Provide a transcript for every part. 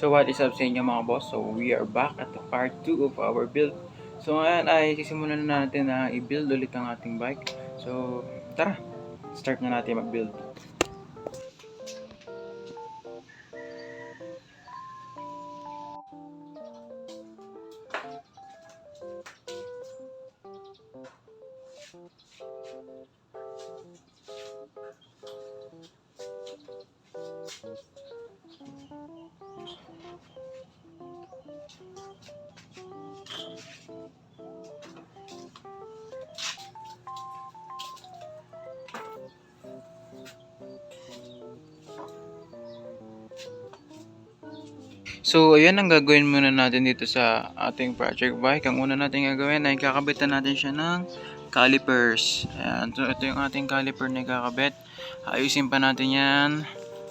So what is up sa inyo mga boss? So we are back at the part 2 of our build. So ngayon ay sisimulan na natin na i-build ulit ang ating bike. So tara, start na natin mag-build. So, ayan ang gagawin muna natin dito sa ating project bike. Ang una natin gagawin ay kakabitan natin siya ng calipers. Ayan, so ito yung ating caliper na kakabit. Ayusin pa natin yan.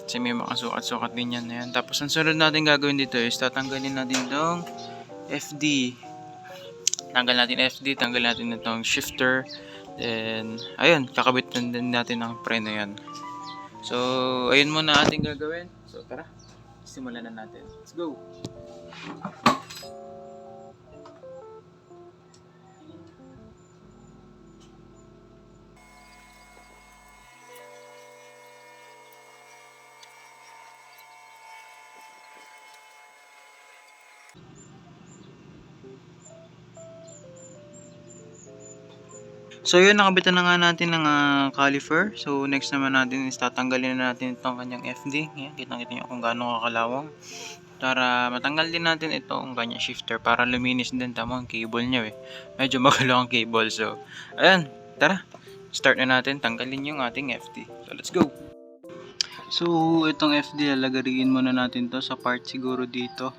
Kasi may mga sukat-sukat din yan. Ayan. Tapos, ang sunod natin gagawin dito is tatanggalin natin itong FD. Tanggal natin FD, tanggal natin itong shifter. Then, ayun, kakabit din natin ang preno yan. So, ayun muna ating gagawin. So, tara. Simulan na natin. Let's go! So yun, nakabitan na nga natin ng caliper. So next naman natin is tatanggalin na natin itong kanyang FD. Yan, kitang-kita nyo kung gaano kakalawang. Para matanggal din natin itong kanyang shifter para luminis din. Tama ang cable niya eh. Medyo magulo ang cable. So ayan, tara. Start na natin tanggalin yung ating FD. So let's go! So itong FD, lalagariin muna natin to sa part siguro dito.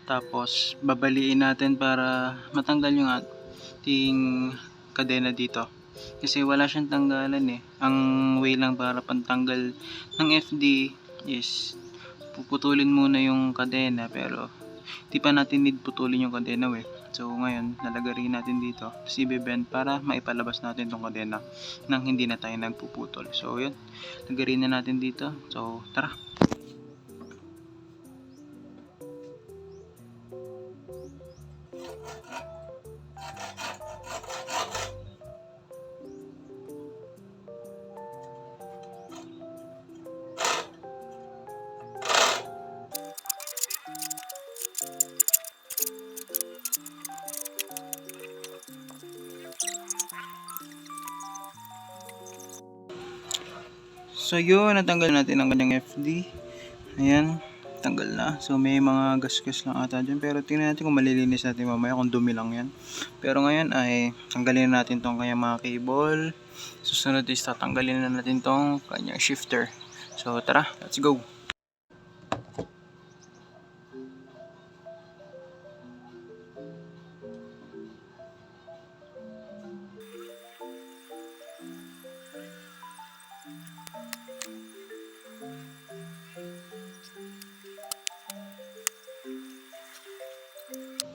Tapos babaliin natin para matanggal yung ating kadena dito. Kasi wala siyang tanggalan eh. Ang way lang para pantanggal ng FD is puputulin muna yung kadena, pero di pa natin need putulin yung kadena eh. So ngayon lalagarin natin dito, tapos i-bend para maipalabas natin tong kadena nang hindi na tayo nagpuputol. So yun, lagarin na natin dito. So tara. So yun, natanggal natin ang kanyang FD. Ayan, tanggal na. So may mga gasgas lang ata dyan. Pero tingnan natin kung malilinis natin mamaya, kung dumi lang yan. Pero ngayon ay tanggalin na natin tong kanyang mga cable. Susunod is tatanggalin na natin tong kanyang shifter. So tara, let's go!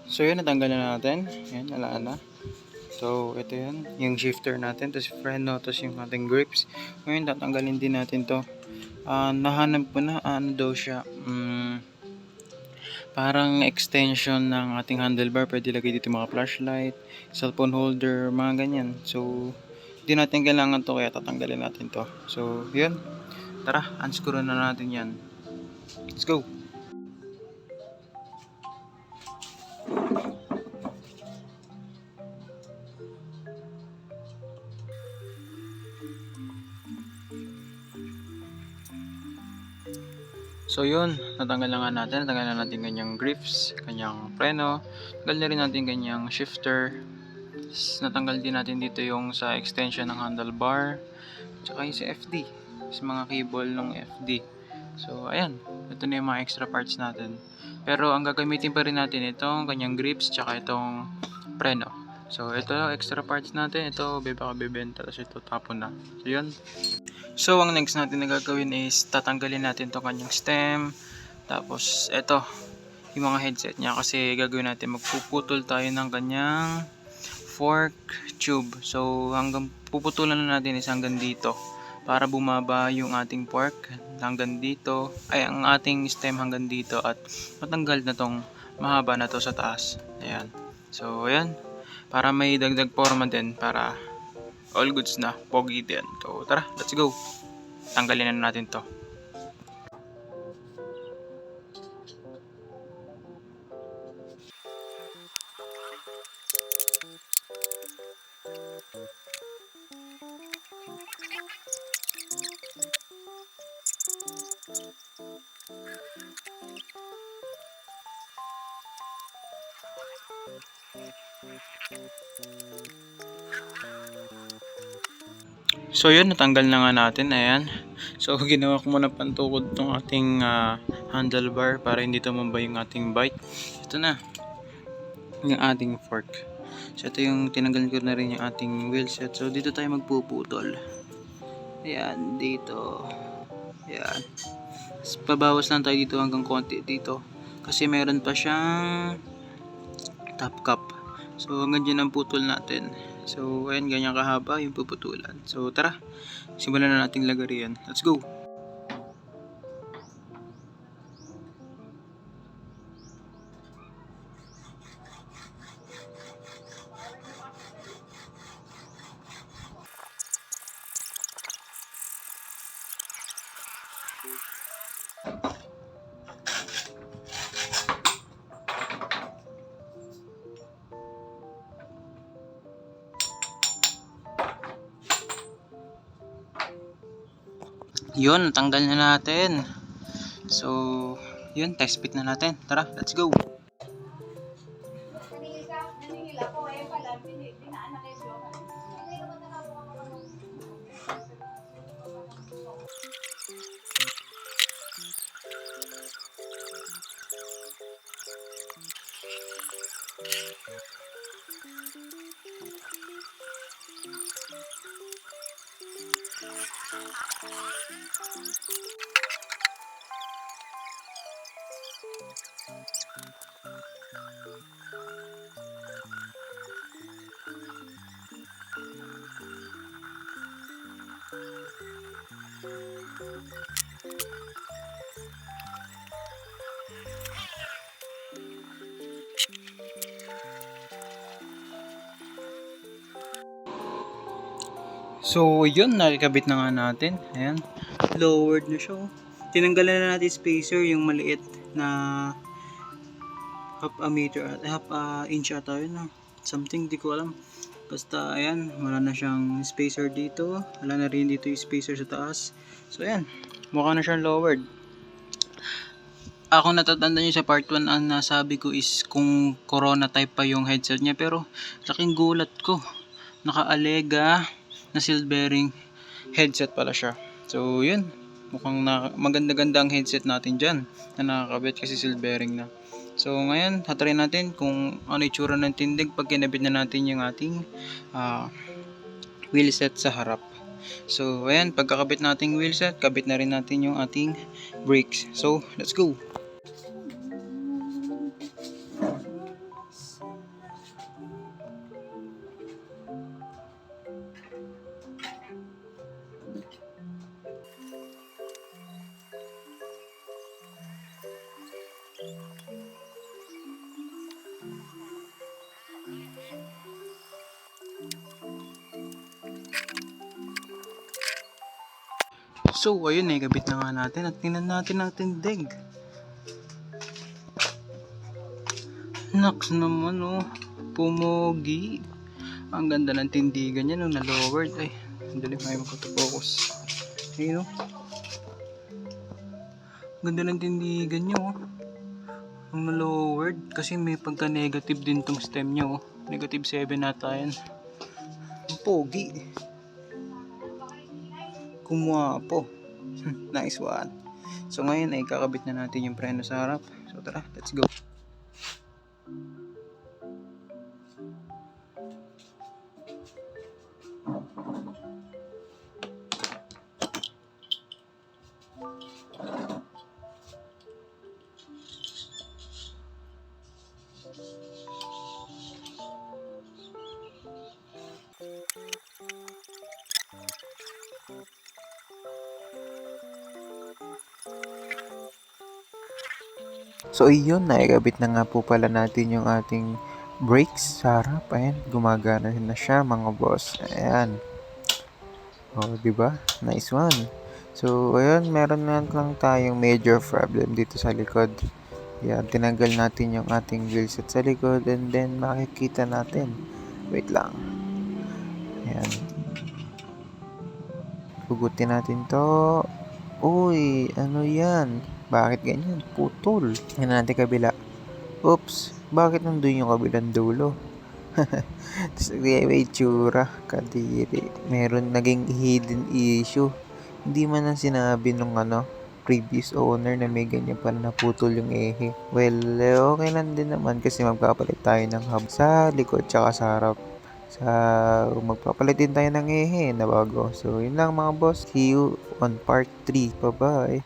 So yun, natanggal na natin. Yan, wala na. So ito yun, yung shifter natin, tapos freno, tapos yung ating grips. Ngayon tatanggalin din natin to. Nahanap ko na ano daw siya, parang extension ng ating handlebar. Pwede lagay dito mga flashlight, cellphone holder, mga ganyan. So hindi natin kailangan to, kaya tatanggalin natin to. So yun, tara, unscrew na natin yan. Let's go! So yun, natanggal na nga natin. Natanggal na natin kanyang grips, kanyang preno. Natanggal na rin natin kanyang shifter. Natanggal din natin dito yung sa extension ng handlebar. Tsaka yung sa FD. Sa mga cable ng FD. So ayan, ito na yung mga extra parts natin. Pero ang gagamitin pa rin natin itong kanyang grips, tsaka itong preno. So ito extra parts natin. Ito bebenta, tapos ito tapon na. So yun. So ang next natin na gagawin is tatanggalin natin itong kanyang stem. Tapos ito, yung mga headset niya, kasi gagawin natin, magpuputol tayo ng kanyang fork tube. So hanggang puputulan na natin is hanggang dito. para bumaba yung ating fork hanggang dito, ay ang ating stem hanggang dito, at matanggal na tong mahaba na to sa taas. Ayan. So ayan, para may dagdag forma din, para all goods na, pogi din. So tara, let's go. Tanggalin na natin to. So yun, natanggal na nga natin. Ayan. So ginawa ko muna pantukod tong ating handlebar para hindi tumamba yung ating bike. Ito na yung ating fork. So ito yung tinanggal ko na rin yung ating wheel set. So dito tayo magpuputol. Ayan, dito. Ayan. Pabawas lang tayo dito hanggang konti dito. Kasi meron pa siyang top cap. So hanggang dyan ang putol natin. So ayan, ganyan kahaba yung puputulan. So tara, simulan na nating lagarian. Let's go! Yun, tanggal na natin. So, yun, test fit na natin. Tara, let's go! Naningil ako eh pala, dinaan na kayo siya. So, yun, nakikabit na nga natin. Ayan, lowered na siya. Oh. Tinanggalan na natin spacer, yung maliit na half a meter, half a inch ata yun. Something, di ko alam. Basta, ayan, wala na siyang spacer dito. Wala na rin dito yung spacer sa taas. So, ayan, mukha na siyang lowered. Ako natatanda nyo sa part 1, ang nasabi ko is kung Corona type pa yung headset niya. Pero, laking gulat ko. Naka-Alega na seal bearing headset pala siya. So yun, mukhang maganda-ganda ang headset natin dyan na nakakabit kasi seal bearing na. So ngayon, hatry natin kung ano itsura ng tindig pag kinabit na natin yung ating wheel set sa harap. So ayan, pagkakabit nating wheel set, kabit na rin natin yung ating brakes. So let's go! So ayun, kabit na nga natin at tingnan natin ang tindig. Naks naman oh, pumogi. Ang ganda ng tindigan niya nung na-lowered. Ay, dali may magpapofocus. Ayun oh. Ganda ng tindigan niya oh. Nung na-lowered, kasi may pagka-negative din tong stem niya oh. Negative 7 nata yan. Pogi. Kumuha po. Nice one. So ngayon ay kakabit na natin yung preno sa harap. So tara, let's go. So ayun, naikabit na nga po pala natin yung ating brakes sa harap. Ayan, gumagana na siya mga boss. Ayan. Oh, 'di ba? Nice one. So, ayun, meron na lang tayong major problem dito sa likod. Yan, tinanggal natin yung ating wheel set sa likod and then makikita natin. Wait lang. Ayan. Hugutin natin to. Uy, ano yan? Bakit ganyan? Putol. Yan natin kabila. Oops, bakit nandun yung kabilang dulo? Tapos may itsura, kadiri. Meron naging hidden issue. Hindi man lang sinabi nung previous owner na may ganyan pala naputol yung ehe. Well, okay lang din naman kasi magpapalit tayo ng hub sa likod tsaka sa harap. Sa magpapalit din tayo ng ehe na bago. So, yun lang mga boss. See you on part 3. Bye-bye.